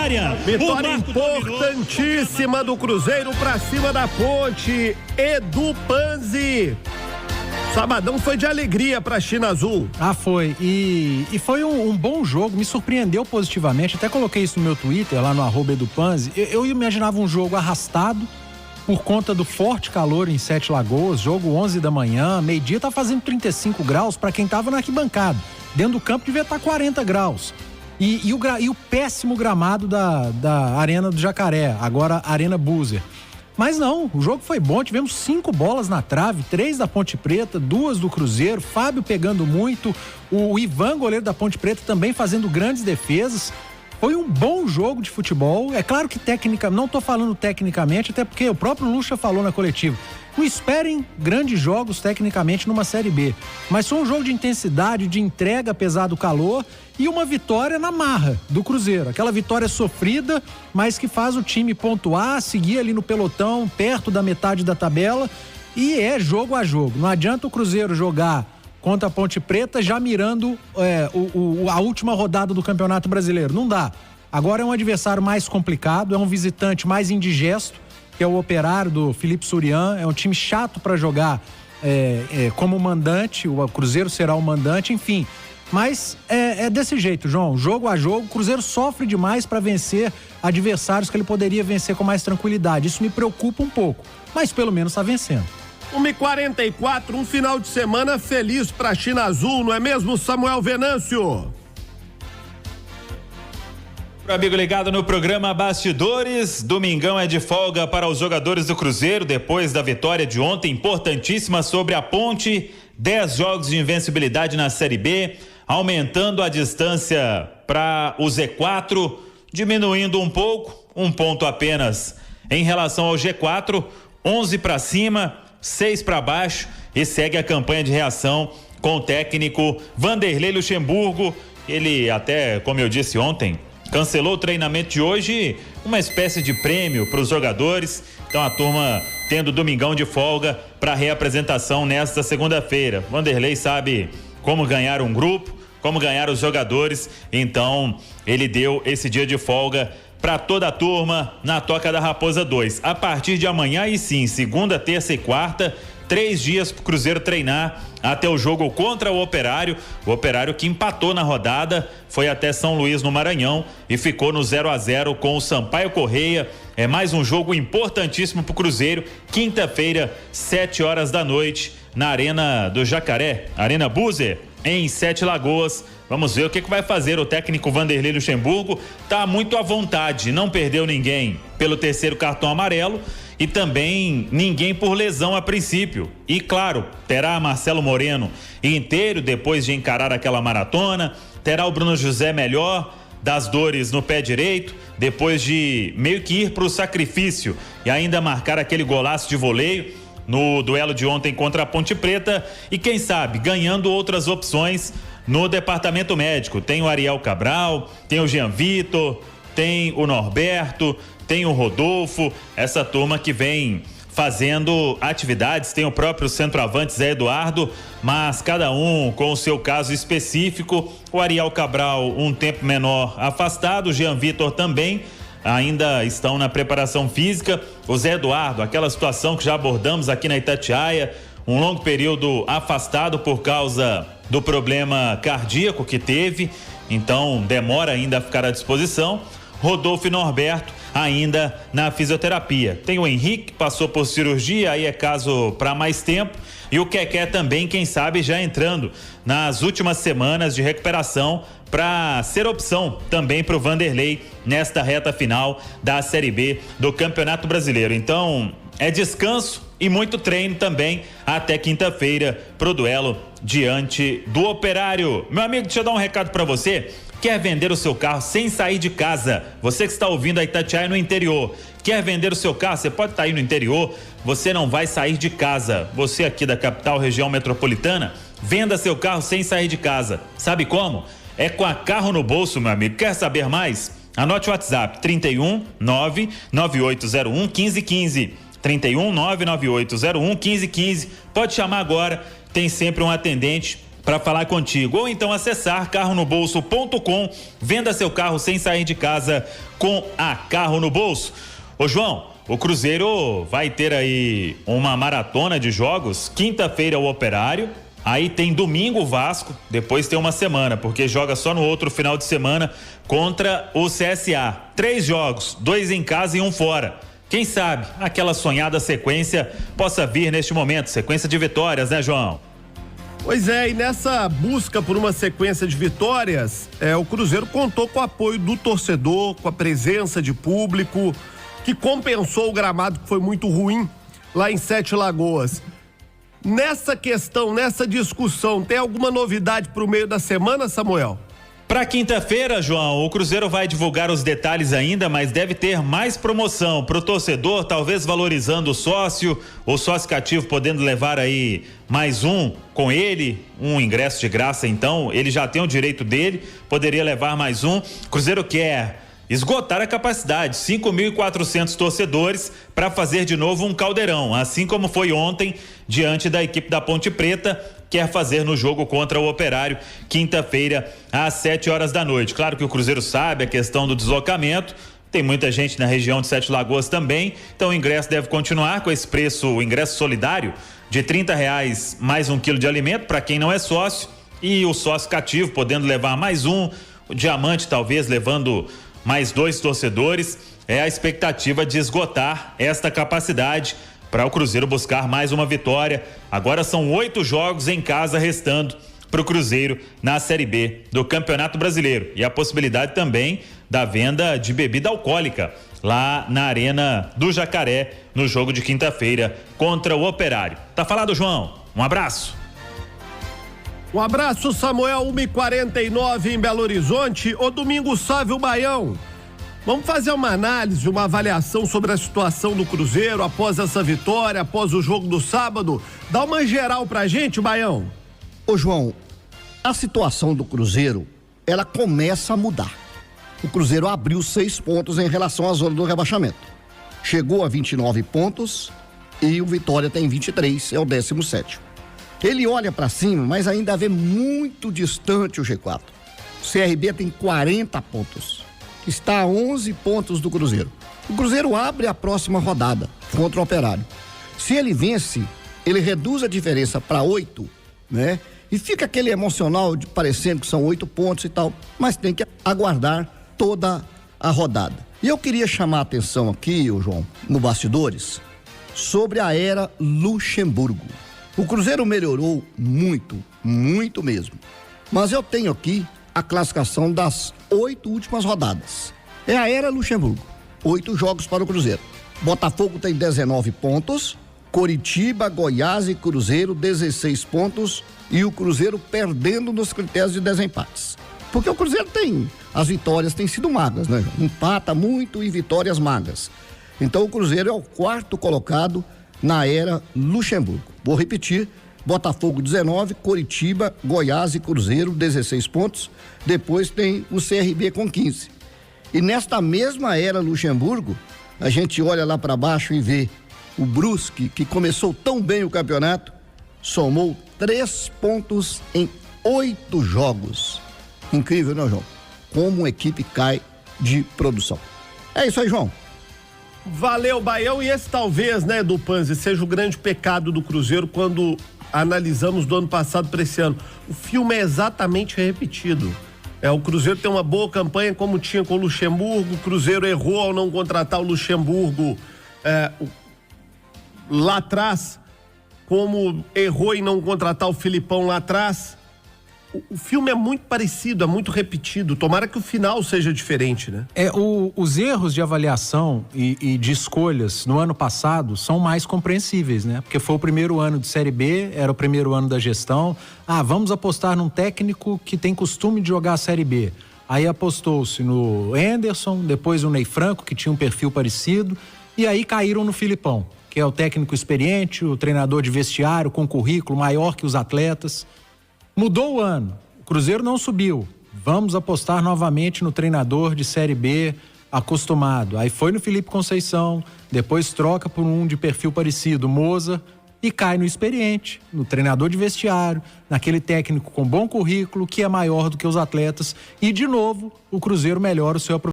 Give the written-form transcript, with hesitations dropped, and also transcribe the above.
área. Vitória importantíssima do Cruzeiro pra cima da Ponte. Edu Panzi. Sabadão foi de alegria pra China Azul. Foi. E foi um bom jogo, me surpreendeu positivamente. Até coloquei isso no meu Twitter, lá no @edupanzi. Eu imaginava um jogo arrastado por conta do forte calor em Sete Lagoas. Jogo 11 da manhã, meio-dia tá fazendo 35 graus pra quem tava na arquibancada. Dentro do campo devia estar 40 graus. E o péssimo gramado da Arena do Jacaré, agora Arena Buser. Mas não, o jogo foi bom, tivemos 5 bolas na trave, 3 da Ponte Preta, 2 do Cruzeiro, Fábio pegando muito, o Ivan, goleiro da Ponte Preta, também fazendo grandes defesas. Foi um bom jogo de futebol. É claro que não estou falando tecnicamente, até porque o próprio Lucha falou na coletiva. Não esperem grandes jogos tecnicamente numa Série B. Mas foi um jogo de intensidade, de entrega apesar do calor e uma vitória na marra do Cruzeiro. Aquela vitória sofrida, mas que faz o time pontuar, seguir ali no pelotão, perto da metade da tabela. E é jogo a jogo. Não adianta o Cruzeiro jogar contra a Ponte Preta já mirando a última rodada do Campeonato Brasileiro. Não dá. Agora é um adversário mais complicado, é um visitante mais indigesto, que é o Operário do Felipe Surian. É um time chato para jogar como mandante, o Cruzeiro será o mandante, enfim. Mas é desse jeito, João, jogo a jogo, o Cruzeiro sofre demais para vencer adversários que ele poderia vencer com mais tranquilidade. Isso me preocupa um pouco, mas pelo menos está vencendo. 1h44, um final de semana feliz pra China Azul, não é mesmo, Samuel Venâncio? Pro amigo ligado no programa Bastidores, domingão é de folga para os jogadores do Cruzeiro, depois da vitória de ontem, importantíssima sobre a Ponte, 10 jogos de invencibilidade na Série B, aumentando a distância para o Z4, diminuindo um pouco, um ponto apenas em relação ao G4, 11 para cima, 6 para baixo, e segue a campanha de reação com o técnico Vanderlei Luxemburgo. Ele até, como eu disse ontem, cancelou o treinamento de hoje, uma espécie de prêmio para os jogadores. Então a turma tendo domingão de folga para reapresentação nesta segunda-feira. Vanderlei sabe como ganhar um grupo, como ganhar os jogadores, então ele deu esse dia de folga para toda a turma na Toca da Raposa 2. A partir de amanhã, e sim, segunda, terça e quarta, 3 dias pro Cruzeiro treinar até o jogo contra o Operário que empatou na rodada, foi até São Luís no Maranhão e ficou no 0-0 com o Sampaio Correia. É mais um jogo importantíssimo pro Cruzeiro, quinta-feira, 7h da noite, na Arena do Jacaré, Arena Buser, em Sete Lagoas. Vamos ver o que vai fazer o técnico Vanderlei Luxemburgo. Tá muito à vontade, não perdeu ninguém pelo terceiro cartão amarelo e também ninguém por lesão a princípio. E claro, terá Marcelo Moreno inteiro depois de encarar aquela maratona, terá o Bruno José melhor das dores no pé direito, depois de meio que ir pro sacrifício e ainda marcar aquele golaço de voleio no duelo de ontem contra a Ponte Preta, e quem sabe ganhando outras opções no departamento médico. Tem o Ariel Cabral, tem o Jean Vitor, tem o Norberto, tem o Rodolfo, essa turma que vem fazendo atividades, tem o próprio centroavante Zé Eduardo, mas cada um com o seu caso específico. O Ariel Cabral um tempo menor afastado, o Jean Vitor também ainda estão na preparação física. O Zé Eduardo, aquela situação que já abordamos aqui na Itatiaia, um longo período afastado por causa do problema cardíaco que teve, então demora ainda a ficar à disposição. Rodolfo e Norberto ainda na fisioterapia. Tem o Henrique, passou por cirurgia, aí é caso para mais tempo, e o Keké também, quem sabe, já entrando nas últimas semanas de recuperação para ser opção também para o Vanderlei nesta reta final da Série B do Campeonato Brasileiro. Então é descanso e muito treino também até quinta-feira pro duelo diante do Operário. Meu amigo, deixa eu dar um recado para você. Quer vender o seu carro sem sair de casa? Você que está ouvindo a Itatiaia no interior, quer vender o seu carro? Você pode estar aí no interior, você não vai sair de casa. Você aqui da capital, região metropolitana, venda seu carro sem sair de casa. Sabe como? É com a Carro no Bolso, meu amigo. Quer saber mais? Anote o WhatsApp 31 99801 1515. 31 99801 1515. Pode chamar agora, tem sempre um atendente para falar contigo, ou então acessar carronobolso.com, venda seu carro sem sair de casa com a Carro no Bolso. Ô João, o Cruzeiro vai ter aí uma maratona de jogos, quinta-feira o Operário, aí tem domingo o Vasco, depois tem uma semana, porque joga só no outro final de semana contra o CSA. 3 jogos, 2 em casa e 1 fora. Quem sabe aquela sonhada sequência possa vir neste momento, sequência de vitórias, né, João? Pois é, e nessa busca por uma sequência de vitórias, o Cruzeiro contou com o apoio do torcedor, com a presença de público, que compensou o gramado que foi muito ruim lá em Sete Lagoas. Nessa questão, nessa discussão, tem alguma novidade para o meio da semana, Samuel? Para quinta-feira, João, o Cruzeiro vai divulgar os detalhes ainda, mas deve ter mais promoção para o torcedor, talvez valorizando o sócio cativo podendo levar aí mais um com ele, um ingresso de graça, então ele já tem o direito dele, poderia levar mais um. Cruzeiro quer esgotar a capacidade, 5.400 torcedores para fazer de novo um caldeirão, assim como foi ontem diante da equipe da Ponte Preta, quer fazer no jogo contra o Operário, quinta-feira às 7 horas da noite. Claro que o Cruzeiro sabe a questão do deslocamento, tem muita gente na região de Sete Lagoas também, então o ingresso deve continuar com esse preço, o ingresso solidário de R$30 mais 1 quilo de alimento para quem não é sócio, e o sócio cativo podendo levar mais um, o Diamante talvez levando mais 2 torcedores. É a expectativa de esgotar esta capacidade para o Cruzeiro buscar mais uma vitória. Agora são 8 jogos em casa restando para o Cruzeiro na Série B do Campeonato Brasileiro, e a possibilidade também da venda de bebida alcoólica lá na Arena do Jacaré no jogo de quinta-feira contra o Operário. Tá falado, João? Um abraço. Um abraço, Samuel. 1h49 em Belo Horizonte. Ô Domingos Sávio Baião, vamos fazer uma análise, uma avaliação sobre a situação do Cruzeiro após essa vitória, após o jogo do sábado. Dá uma geral pra gente, Baião. Ô João, a situação do Cruzeiro, ela começa a mudar. O Cruzeiro abriu 6 pontos em relação à zona do rebaixamento. Chegou a 29 pontos e o Vitória tem 23, é o 17º. Ele olha para cima, mas ainda vê muito distante o G4. O CRB tem 40 pontos. Está a 11 pontos do Cruzeiro. O Cruzeiro abre a próxima rodada contra o Operário. Se ele vence, ele reduz a diferença para 8, né? E fica aquele emocional de parecendo que são 8 pontos e tal, mas tem que aguardar toda a rodada. E eu queria chamar a atenção aqui, ô João, no bastidores, sobre a era Luxemburgo. O Cruzeiro melhorou muito, muito mesmo. Mas eu tenho aqui a classificação das 8 últimas rodadas. É a era Luxemburgo. 8 jogos para o Cruzeiro. Botafogo tem 19 pontos, Coritiba, Goiás e Cruzeiro 16 pontos, e o Cruzeiro perdendo nos critérios de desempates. Porque o Cruzeiro as vitórias têm sido magras, né? Empata muito e vitórias magras. Então o Cruzeiro é o 4º colocado na era Luxemburgo. Vou repetir: Botafogo 19, Coritiba, Goiás e Cruzeiro 16 pontos. Depois tem o CRB com 15. E nesta mesma era Luxemburgo, a gente olha lá para baixo e vê o Brusque, que começou tão bem o campeonato, somou 3 pontos em 8 jogos. Incrível, né, João? Como uma equipe cai de produção. É isso aí, João. Valeu, Baião. E esse talvez, né, do Panzi, seja o grande pecado do Cruzeiro quando analisamos do ano passado para esse ano. O filme é exatamente repetido. O Cruzeiro tem uma boa campanha como tinha com o Luxemburgo. O Cruzeiro errou ao não contratar o Luxemburgo lá atrás, como errou em não contratar o Filipão lá atrás. O filme é muito parecido, é muito repetido. Tomara que o final seja diferente, né? Os erros de avaliação e de escolhas no ano passado são mais compreensíveis, né? Porque foi o primeiro ano de Série B, era o primeiro ano da gestão. Vamos apostar num técnico que tem costume de jogar a Série B. Aí apostou-se no Anderson, depois o Ney Franco, que tinha um perfil parecido, e aí caíram no Filipão, que é o técnico experiente, o treinador de vestiário, com currículo maior que os atletas. Mudou o ano, o Cruzeiro não subiu, vamos apostar novamente no treinador de Série B acostumado. Aí foi no Felipe Conceição, depois troca por um de perfil parecido, Moza, e cai no experiente, no treinador de vestiário, naquele técnico com bom currículo que é maior do que os atletas e, de novo, o Cruzeiro melhora o seu aproveitamento.